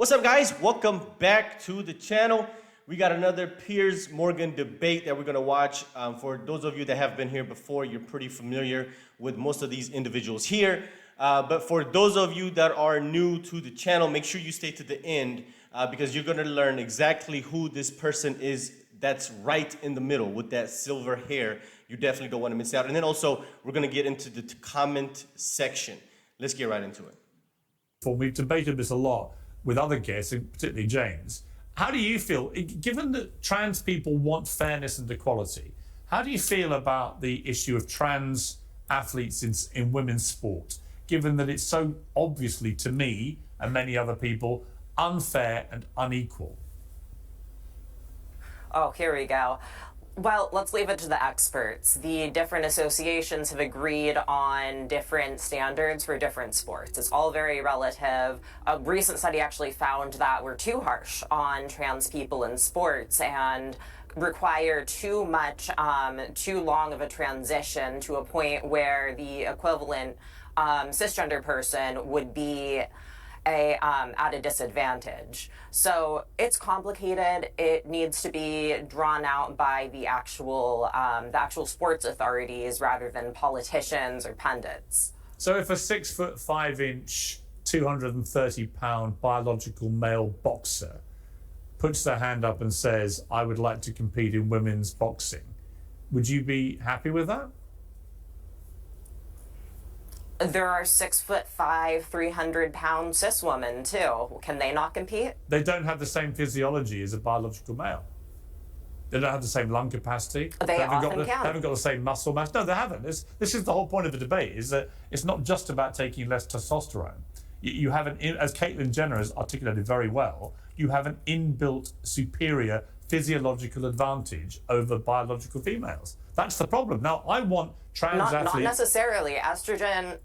What's up, guys? Welcome back to the channel. We got another Piers Morgan debate that we're going to watch. For those of you that have been here before, you're pretty familiar with most of these individuals here. But for those of you that are new to the channel, make sure you stay to the end because you're going to learn exactly who this person is that's right in the middle with that silver hair. You definitely don't want to miss out. And then also, we're going to get into the comment section. Let's get right into it. We've debated this a lot with other guests, particularly James. How do you feel, given that trans people want fairness and equality, how do you feel about the issue of trans athletes in women's sport, given that it's so obviously, to me and many other people, unfair and unequal? Oh, here we go. Well, let's leave it to the experts. The different associations have agreed on different standards for different sports. It's all very relative. A recent study actually found that we're too harsh on trans people in sports and require too much, too long of a transition to a point where the equivalent cisgender person would be at a disadvantage. So it's complicated. It needs to be drawn out by the actual sports authorities rather than politicians or pundits. So if a 6'5" 230-pound biological male boxer puts their hand up and says, "I would like to compete in women's boxing," would you be happy with that? There are 6'5", 300-pound cis women too. Can they not compete? They don't have the same physiology as a biological male. They don't have the same lung capacity. They haven't got the same muscle mass. No, they haven't. This is the whole point of the debate, is that it's not just about taking less testosterone. You have as Caitlyn Jenner has articulated very well, you have an inbuilt superior physiological advantage over biological females. That's the problem. Now, I want trans athletes... Not necessarily. Estrogen...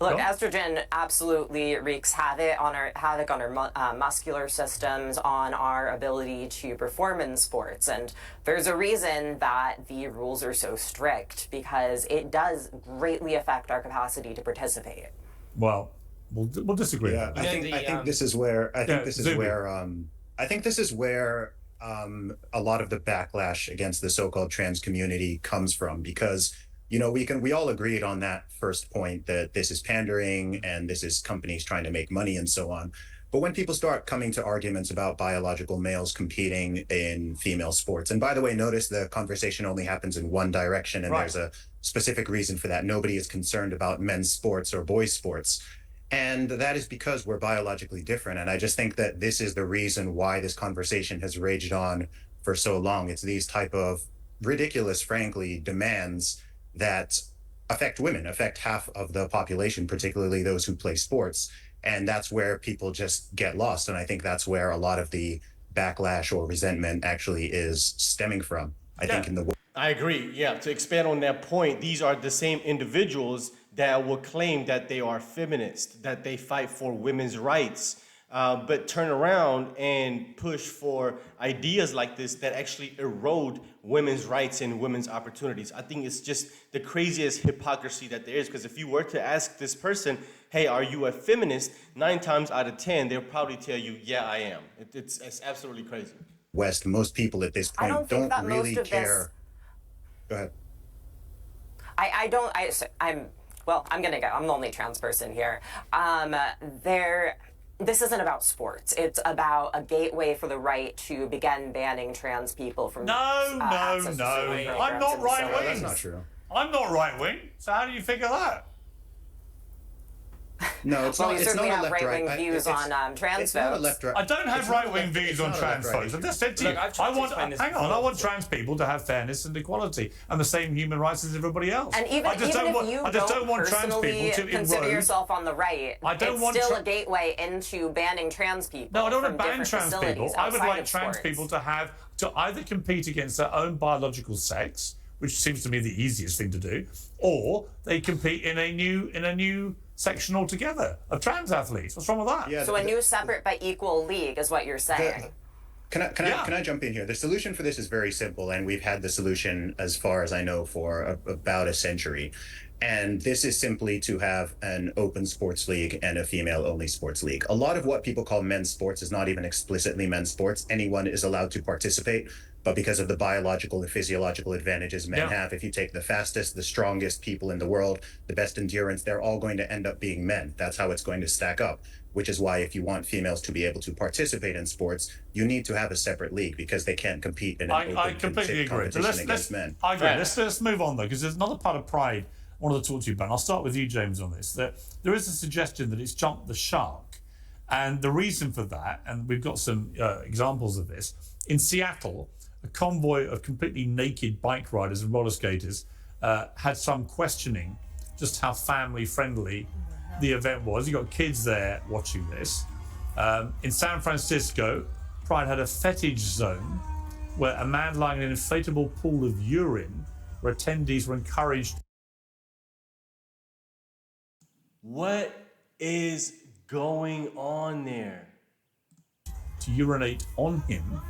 Look, estrogen absolutely wreaks havoc on our muscular systems, on our ability to perform in sports. And there's a reason that the rules are so strict, because it does greatly affect our capacity to participate. Well, we'll disagree. Yeah, I think this is where a lot of the backlash against the so-called trans community comes from, because we all agreed on that first point, that this is pandering and this is companies trying to make money and so on. But when people start coming to arguments about biological males competing in female sports, and by the way, notice the conversation only happens in one direction, and there's a specific reason for that. Nobody is concerned about men's sports or boys' sports. And that is because we're biologically different. And I just think that this is the reason why this conversation has raged on for so long. It's these type of ridiculous, frankly, demands that affect women, affect half of the population, particularly those who play sports. And that's where people just get lost. And I think that's where a lot of the backlash or resentment actually is stemming from. I agree. Yeah. To expand on that point, these are the same individuals that will claim that they are feminist, that they fight for women's rights, but turn around and push for ideas like this that actually erode women's rights and women's opportunities. I think it's just the craziest hypocrisy that there is, because if you were to ask this person, hey, are you a feminist? 9 times out of 10, they'll probably tell you, yeah, I am. It's absolutely crazy. West, most people at this point don't really care. Go ahead. I'm gonna go. I'm the only trans person here. This isn't about sports. It's about a gateway for the right to begin banning trans people from access to certain programs. I'm not right wing. That's not true. I'm not right wing. So how do you figure that? No, it's well, not. you It's certainly not have right-wing views on trans folks. I don't have right-wing views on trans folks. I just said to you, I want trans people to have fairness and equality and the same human rights as everybody else. And even if you don't personally consider yourself on the right, it's still a gateway into banning trans people. No, I don't want to ban trans people. I would like trans people to either compete against their own biological sex, which seems to me the easiest thing to do, or they compete in a new section altogether of trans athletes. What's wrong with that? Yeah, so a new separate but equal league is what you're saying. Can I jump in here? The solution for this is very simple, and we've had the solution, as far as I know, for about a century. And this is simply to have an open sports league and a female-only sports league. A lot of what people call men's sports is not even explicitly men's sports. Anyone is allowed to participate, but because of the biological and physiological advantages men have, if you take the fastest, the strongest people in the world, the best endurance, they're all going to end up being men. That's how it's going to stack up, which is why if you want females to be able to participate in sports, you need to have a separate league because they can't compete in an I open completely agree. competition against men. I agree. Let's move on though, because there's another part of Pride I wanted to talk to you about. And I'll start with you, James, on this. That there is a suggestion that it's jumped the shark, and the reason for that, and we've got some examples of this in Seattle. A convoy of completely naked bike riders and roller skaters had some questioning just how family friendly the event was. You got kids there watching this. In San Francisco, Pride had a fetish zone where a man lying in an inflatable pool of urine, where attendees were encouraged. What is going on there? To urinate on him.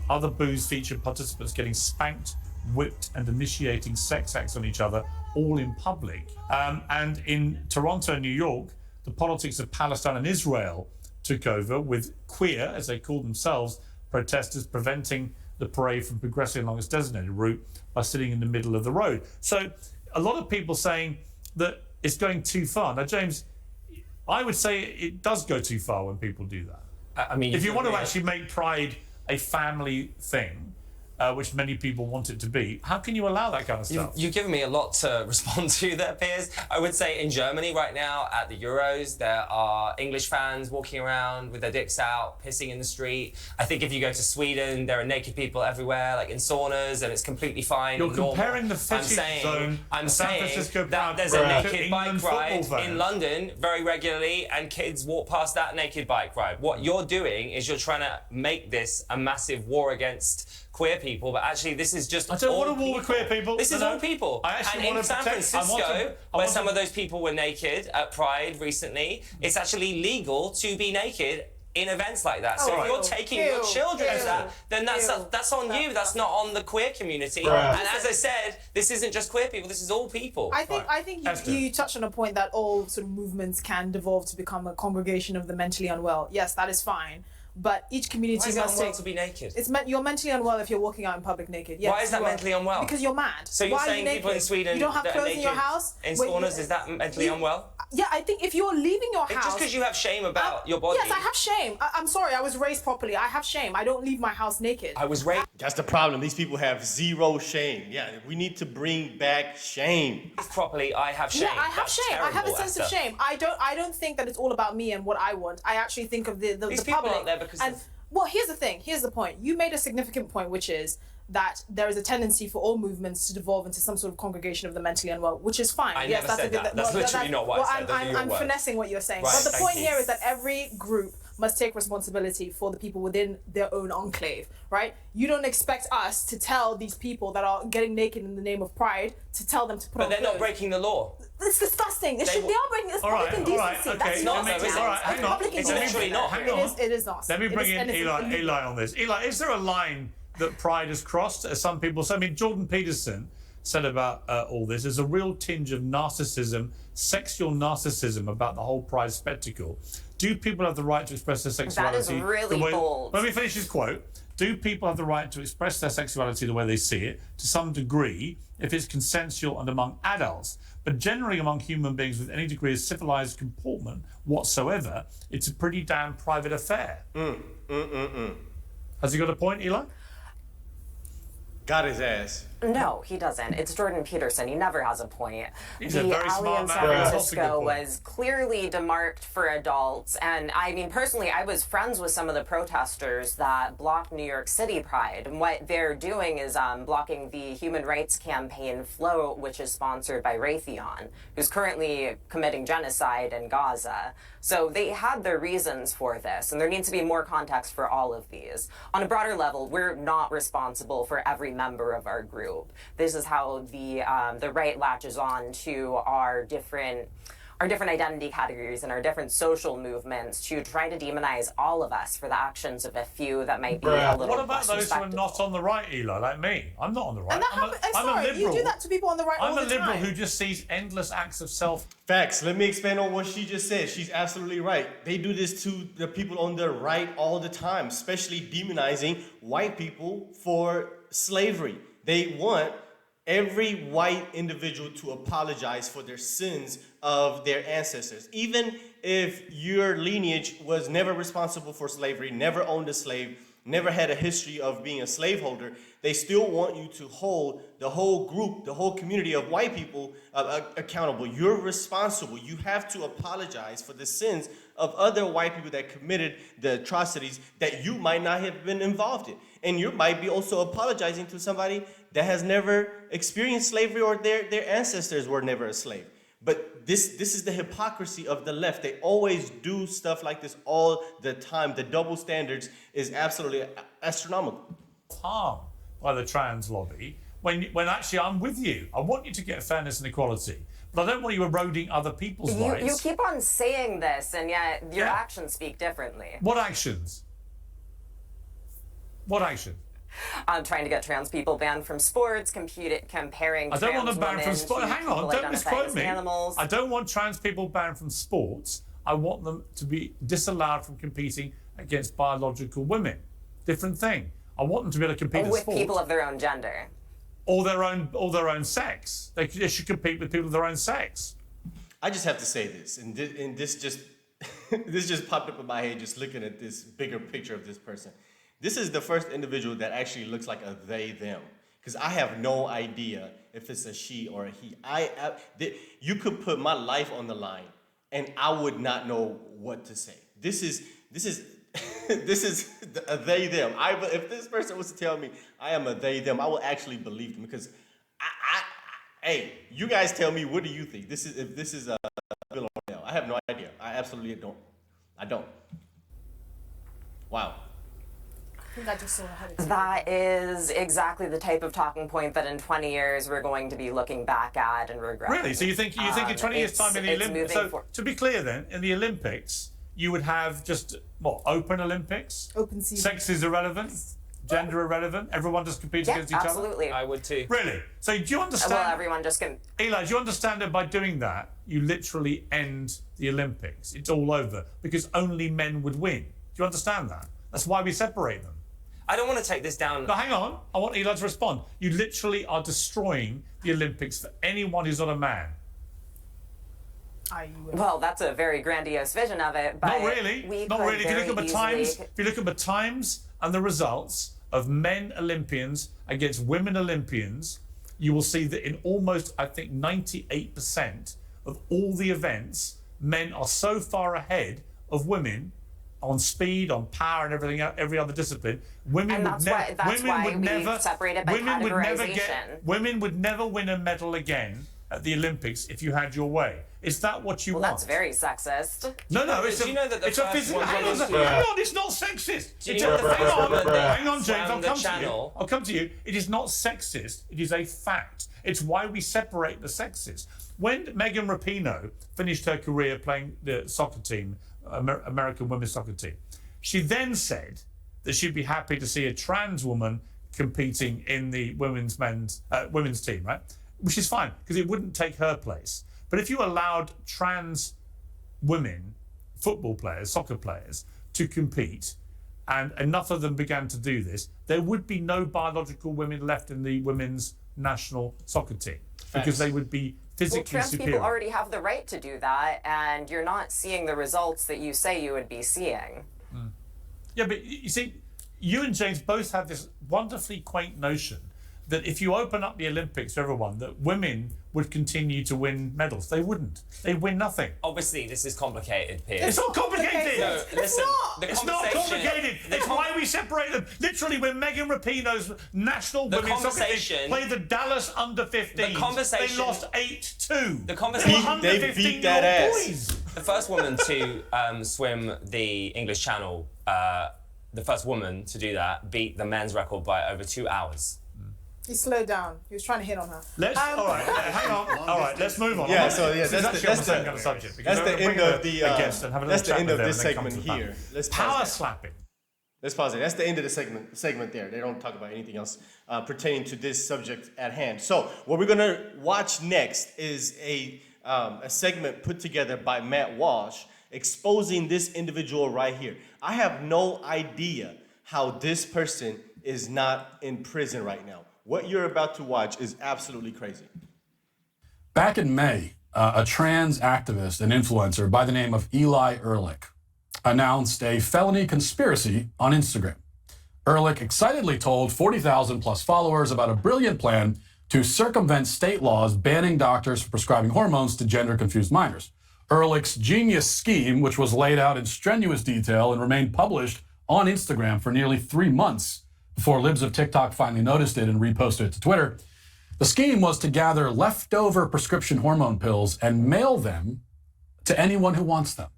Other booths featured participants getting spanked, whipped, and initiating sex acts on each other, all in public. And in Toronto and New York, the politics of Palestine and Israel took over, with queer, as they call themselves, protesters preventing the parade from progressing along its designated route by sitting in the middle of the road. So a lot of people saying that it's going too far. Now, James, I would say it does go too far when people do that. I mean, if you want to actually make Pride a family thing, which many people want it to be, how can you allow that kind of stuff? You've given me a lot to respond to there, Piers. I would say in Germany right now at the Euros, there are English fans walking around with their dicks out, pissing in the street. I think if you go to Sweden, there are naked people everywhere, like in saunas, and it's completely fine. You're normal. comparing the fetish zone I'm San saying Francisco that there's Pride a to naked England bike ride football fans. in London very regularly, and kids walk past that naked bike ride. What you're doing is you're trying to make this a massive war against queer people, but actually this is just I don't all want a war people. with queer people. This is No, all people. I actually and in want to San protect- Francisco, where some of those people were naked at Pride recently, it's actually legal to be naked in events like that. So if you're taking your children to that, then that's on you. That's not on the queer community. And as I said, this isn't just queer people. This is all people. I think you touched on a point that all sort of movements can devolve to become a congregation of the mentally unwell. Yes, that is fine. But each community Why is it must unwell take. to be naked? You're mentally unwell if you're walking out in public naked. Yes, Why is that you are. mentally unwell? Because you're mad. So you're Why are saying you people in naked? Sweden you don't have that are clothes in your naked house in Wait, saunas, is that mentally unwell? Yeah, I think if you're leaving your house. Just because you have shame about your body. Yes, I have shame. I'm sorry, I was raised properly. I have shame. I don't leave my house naked. I was raised That's the problem. These people have zero shame. Yeah, we need to bring back shame. properly. I have shame. Yeah, I have That's shame. I have a terrible, sense of Esther. shame. I don't think that it's all about me and what I want. I actually think of the These the people public. aren't there because and of- well, here's the thing. Here's the point. You made a significant point, which is that there is a tendency for all movements to devolve into some sort of congregation of the mentally unwell, which is fine. I yes, never that's said a good. that. That's literally not what I said. Those are your I'm words. finessing what you're saying. Right, but the thank point you. here is that every group must take responsibility for the people within their own enclave, right? You don't expect us to tell these people that are getting naked in the name of pride to tell them to put But on they're not clothes. breaking the law. It's disgusting. They are breaking. It's All public right, indecency. okay. That's not No, what it's it all is. right, hang It's on. public It's indecency. literally not. Hang on. It is not. Let me bring in and it's illegal. Eli on this. Eli, is there a line that Pride has crossed, as some people say? I mean, Jordan Peterson said about all this, there's a real tinge of narcissism, sexual narcissism about the whole Pride spectacle. Do people have the right to express their sexuality? That is really bold. Let me finish his quote. Do people have the right to express their sexuality the way they see it, to some degree, if it's consensual and among adults? But generally among human beings with any degree of civilized comportment whatsoever, it's a pretty damn private affair. Has he got a point, Eli? Got his ass. No, he doesn't. It's Jordan Peterson. He never has a point. He's the a very alley smart in man. San Yeah. Francisco That's a good point. was clearly demarked for adults. And I mean, personally, I was friends with some of the protesters that blocked New York City Pride. And what they're doing is blocking the human rights campaign Float, which is sponsored by Raytheon, who's currently committing genocide in Gaza. So they had their reasons for this, and there needs to be more context for all of these. On a broader level, we're not responsible for every member of our group. This is how the right latches on to our different our different identity categories and our different social movements to try to demonize all of us for the actions of a few that might be a little What about less those who are respectable. not on the right, Eli, like me? I'm not on the right. And that I'm happens. a Sorry, liberal. you do that to people on the right all I'm a the liberal time. who just sees endless acts of self. Facts. Let me expand on what she just said. She's absolutely right. They do this to the people on the right all the time, especially demonizing white people for slavery. They want every white individual to apologize for their sins of their ancestors. Even if your lineage was never responsible for slavery, never owned a slave, never had a history of being a slaveholder, they still want you to hold the whole group, the whole community of white people accountable. You're responsible. You have to apologize for the sins of other white people that committed the atrocities that you might not have been involved in. And you might be also apologizing to somebody that has never experienced slavery or their ancestors were never a slave. But this is the hypocrisy of the left. They always do stuff like this all the time. The double standards is absolutely astronomical. Harm by the trans lobby when actually I'm with you. I want you to get fairness and equality, but I don't want you eroding other people's rights. You keep on saying this, and yet your Yeah. actions speak differently. What actions? What action? Trying to get trans people banned from sports, comparing I don't want them trans banned from women sport. to Hang on, people don't identifying misquote as me. animals. I don't want trans people banned from sports. I want them to be disallowed from competing against biological women. Different thing. I want them to be able to compete in with sport. people of their own gender. Or their own sex. They should compete with people of their own sex. I just have to say this, and this just this just popped up in my head just looking at this bigger picture of this person. This is the first individual that actually looks like a they them, because I have no idea if it's a she or a he. You could put my life on the line, and I would not know what to say. This is this is a they them. If this person was to tell me I am a they them, I will actually believe them, because hey, you guys tell me, what do you think? If this is a Bill or Mel. I have no idea. I absolutely don't. I don't. Wow. I think I just saw ahead of That is exactly the type of talking point that in 20 years we're going to be looking back at and regretting. Really? So you think in 20 years' time in the it's Olympics? moving So to be clear, then, in the Olympics, you would have just open Olympics. Open season. Sex is irrelevant. Gender irrelevant. Everyone just competes Yeah, against each absolutely. I would too. other. Really? So do you understand? Well, everyone just can. Eli, do you understand that by doing that, you literally end the Olympics? It's all over because only men would win. Do you understand that? That's why we separate them. I don't want to take this down. Now, hang on. I want Eli to respond. You literally are destroying the Olympics for anyone who's not a man. Well, that's a very grandiose vision of it, but Not really. Not really. If you look at the times and the results of men Olympians against women Olympians, you will see that in almost, I think, 98% of all the events, men are so far ahead of women on speed, on power, and everything, every other discipline. Women And would that's never. why- that's Women why would we never. separate it by women would never categorization. Women would never win a medal again at the Olympics if you had your way. Is that what you Well, want? that's very sexist. No, it's Do you know that the it's a first physical. woman Hang on, was- hang on, it's not sexist. Do you It's know a, the first woman that hang on, James. swam I'll the come to you. channel? I'll come to you. It is not sexist. It is a fact. It's why we separate the sexes. When Megan Rapinoe finished her career playing the soccer team, American women's soccer team, she then said that she'd be happy to see a trans woman competing in the women's team, right? Which is fine because it wouldn't take her place. But if you allowed trans women, football players, soccer players, to compete, and enough of them began to do this, there would be no biological women left in the women's national soccer team because they would be Well, physically trans superior. people already have the right to do that, and you're not seeing the results that you say you would be seeing. Yeah, but you see, you and James both have this wonderfully quaint notion that if you open up the Olympics for everyone, that women would continue to win medals. They wouldn't. They'd win nothing. Obviously, this is complicated, Piers. It's not complicated. No, listen. The It's not conversation- complicated. It's why we separate them. Literally, when Megan Rapinoe's national women's soccer team conversation- played the Dallas under-15s, they conversation- lost 8-2. The conversation- They They were beat that 15-year-old ass. boys. The first woman to swim the English Channel, the first woman to do that, beat the men's record by over 2 hours. He slowed down. He was trying to hit on her. All right, hang on. All right, let's move on. Yeah, so yeah, that's that's the same kind of subject. That's the end of the that's the end of this segment here. here. Let's Power slapping. Let's pause it. That's the end of the segment there. They don't talk about anything else pertaining to this subject at hand. So what we're gonna watch next is a segment put together by Matt Walsh exposing this individual right here. I have no idea how this person is not in prison right now. What you're about to watch is absolutely crazy. Back in May, a trans activist and influencer by the name of Eli Ehrlich announced a felony conspiracy on Instagram. Ehrlich excitedly told 40,000 plus followers about a brilliant plan to circumvent state laws banning doctors from prescribing hormones to gender-confused minors. Ehrlich's genius scheme, which was laid out in strenuous detail and remained published on Instagram for nearly 3 months before libs of TikTok finally noticed it and reposted it to Twitter. The scheme was to gather leftover prescription hormone pills and mail them to anyone who wants them.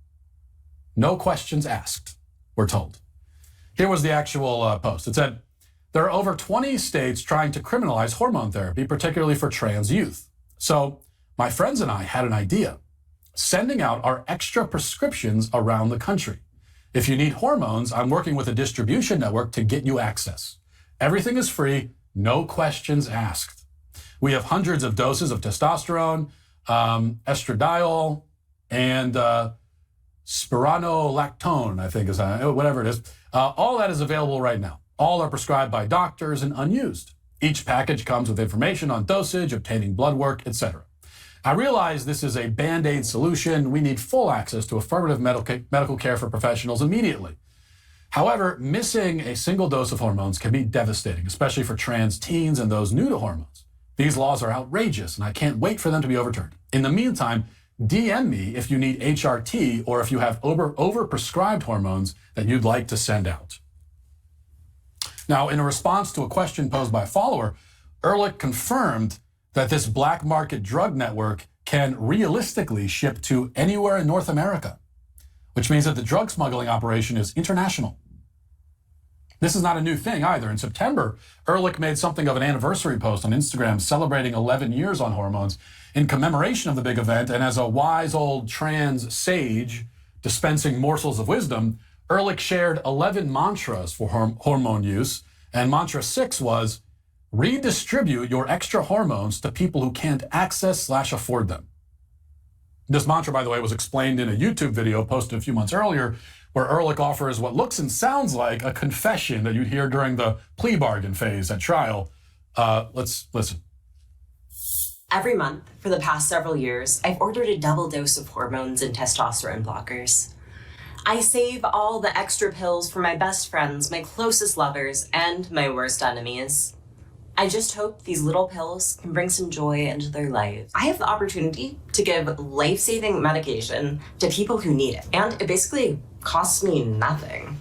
No questions asked, we're told. Here was the actual post. It said, there are over 20 states trying to criminalize hormone therapy, particularly for trans youth. So my friends and I had an idea, sending out our extra prescriptions around the country. If you need hormones, I'm working with a distribution network to get you access. Everything is free, no questions asked. We have hundreds of doses of testosterone, estradiol, and spironolactone, I think is whatever it is. All that is available right now. All are prescribed by doctors and unused. Each package comes with information on dosage, obtaining blood work, etc. I realize this is a Band-Aid solution. We need full access to affirmative medical care for professionals immediately. However, missing a single dose of hormones can be devastating, especially for trans teens and those new to hormones. These laws are outrageous, and I can't wait for them to be overturned. In the meantime, DM me if you need HRT or if you have overprescribed hormones that you'd like to send out. Now, in a response to a question posed by a follower, Ehrlich confirmed that this black market drug network can realistically ship to anywhere in North America, which means that the drug smuggling operation is international. This is not a new thing either. In September, Ehrlich made something of an anniversary post on Instagram celebrating 11 years on hormones in commemoration of the big event, and as a wise old trans sage dispensing morsels of wisdom, Ehrlich shared 11 mantras for hormone use, and mantra 6 was, redistribute your extra hormones to people who can't access/afford them. This mantra, by the way, was explained in a YouTube video posted a few months earlier, where Ehrlich offers what looks and sounds like a confession that you'd hear during the plea bargain phase at trial. Let's listen. Every month, for the past several years, I've ordered a double dose of hormones and testosterone blockers. I save all the extra pills for my best friends, my closest lovers, and my worst enemies. I just hope these little pills can bring some joy into their lives. I have the opportunity to give life-saving medication to people who need it, and it basically costs me nothing.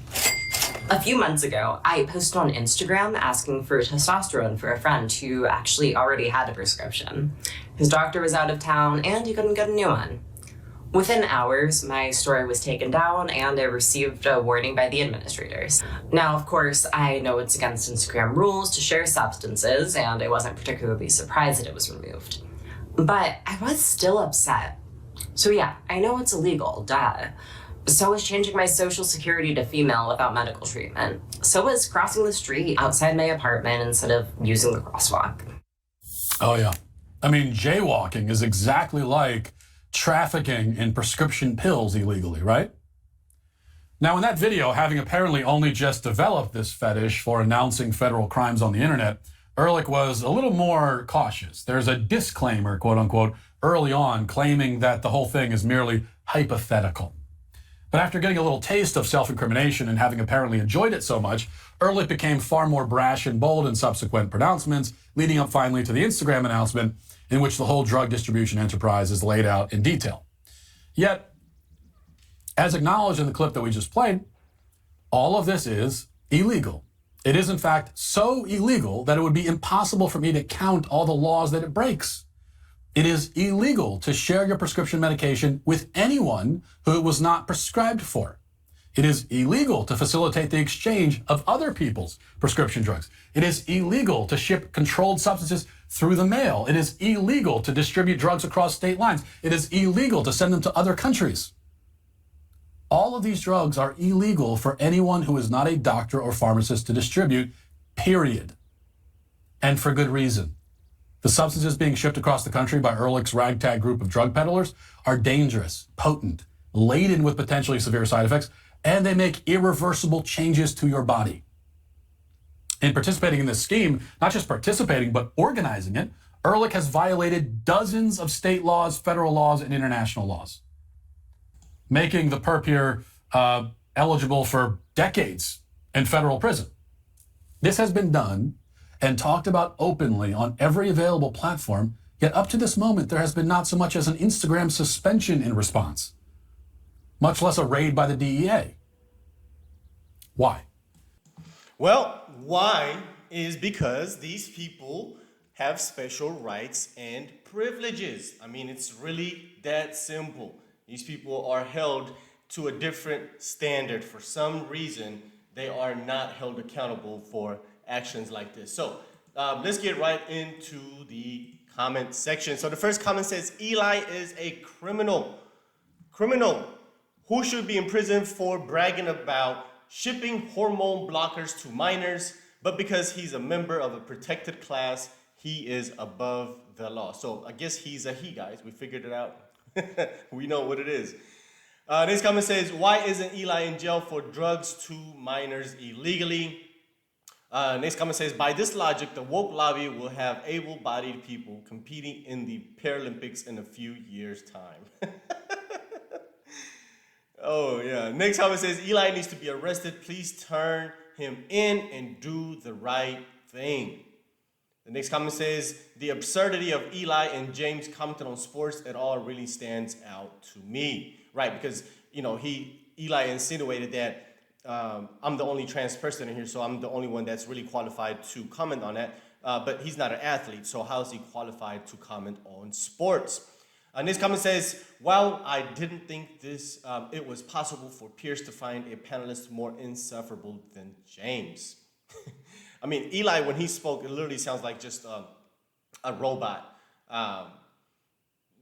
A few months ago, I posted on Instagram asking for testosterone for a friend who actually already had a prescription. His doctor was out of town and he couldn't get a new one. Within hours, my story was taken down and I received a warning by the administrators. Now, of course, I know it's against Instagram rules to share substances, and I wasn't particularly surprised that it was removed. But I was still upset. So yeah, I know it's illegal, duh. So was changing my social security to female without medical treatment. So was crossing the street outside my apartment instead of using the crosswalk. Oh yeah. I mean, jaywalking is exactly like trafficking in prescription pills illegally, right? Now, in that video, having apparently only just developed this fetish for announcing federal crimes on the internet, Ehrlich was a little more cautious. There's a disclaimer, quote unquote, early on claiming that the whole thing is merely hypothetical. But after getting a little taste of self-incrimination and having apparently enjoyed it so much, Ehrlich became far more brash and bold in subsequent pronouncements, leading up finally to the Instagram announcement in which the whole drug distribution enterprise is laid out in detail. Yet, as acknowledged in the clip that we just played, all of this is illegal. It is, in fact, so illegal that it would be impossible for me to count all the laws that it breaks. It is illegal to share your prescription medication with anyone who it was not prescribed for. It is illegal to facilitate the exchange of other people's prescription drugs. It is illegal to ship controlled substances through the mail. It is illegal to distribute drugs across state lines. It is illegal to send them to other countries. All of these drugs are illegal for anyone who is not a doctor or pharmacist to distribute, period. And for good reason. The substances being shipped across the country by Ehrlich's ragtag group of drug peddlers are dangerous, potent, laden with potentially severe side effects, and they make irreversible changes to your body. In participating in this scheme, not just participating, but organizing it, Ehrlich has violated dozens of state laws, federal laws, and international laws, making the perp here eligible for decades in federal prison. This has been done and talked about openly on every available platform, yet up to this moment, there has been not so much as an Instagram suspension in response, much less a raid by the DEA. Why? Well, why is because these people have special rights and privileges. I mean, it's really that simple. These people are held to a different standard. For some reason, they are not held accountable for actions like this. So let's get right into the comment section. So the first comment says, Eli is a criminal. Criminal who should be in prison for bragging about shipping hormone blockers to minors, but because he's a member of a protected class, he is above the law. So I guess he's a he, guys. We figured it out. We know what it is. This comment says, why isn't Eli in jail for drugs to minors illegally? Next comment says, by this logic, the woke lobby will have able-bodied people competing in the Paralympics in a few years' time. Oh, yeah. Next comment says, Eli needs to be arrested. Please turn him in and do the right thing. The next comment says, the absurdity of Eli and James commenting on sports at all really stands out to me. Right, because, you know, Eli insinuated that I'm the only trans person in here, so I'm the only one that's really qualified to comment on that. But he's not an athlete, so how is he qualified to comment on sports? Next comment says, while I didn't think it was possible for Pierce to find a panelist more insufferable than James. I mean, Eli, when he spoke, it literally sounds like just a robot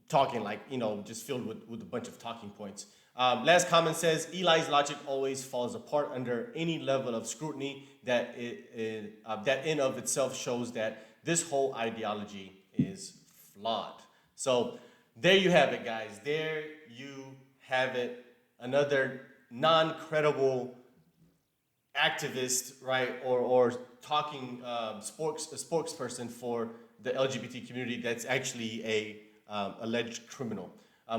talking, like, you know, just filled with a bunch of talking points. Last comment says, Eli's logic always falls apart under any level of scrutiny that in of itself shows that this whole ideology is flawed. So there you have it, guys. There you have it. Another non-credible activist, right, or talking spokesperson for the LGBT community that's actually a alleged criminal.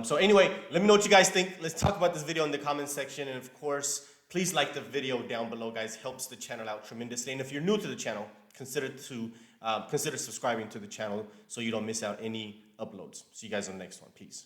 So anyway, let me know what you guys think. Let's talk about this video in the comments section. And of course, please like the video down below, guys. Helps the channel out tremendously. And if you're new to the channel, consider subscribing to the channel so you don't miss out any uploads. See you guys on the next one. Peace.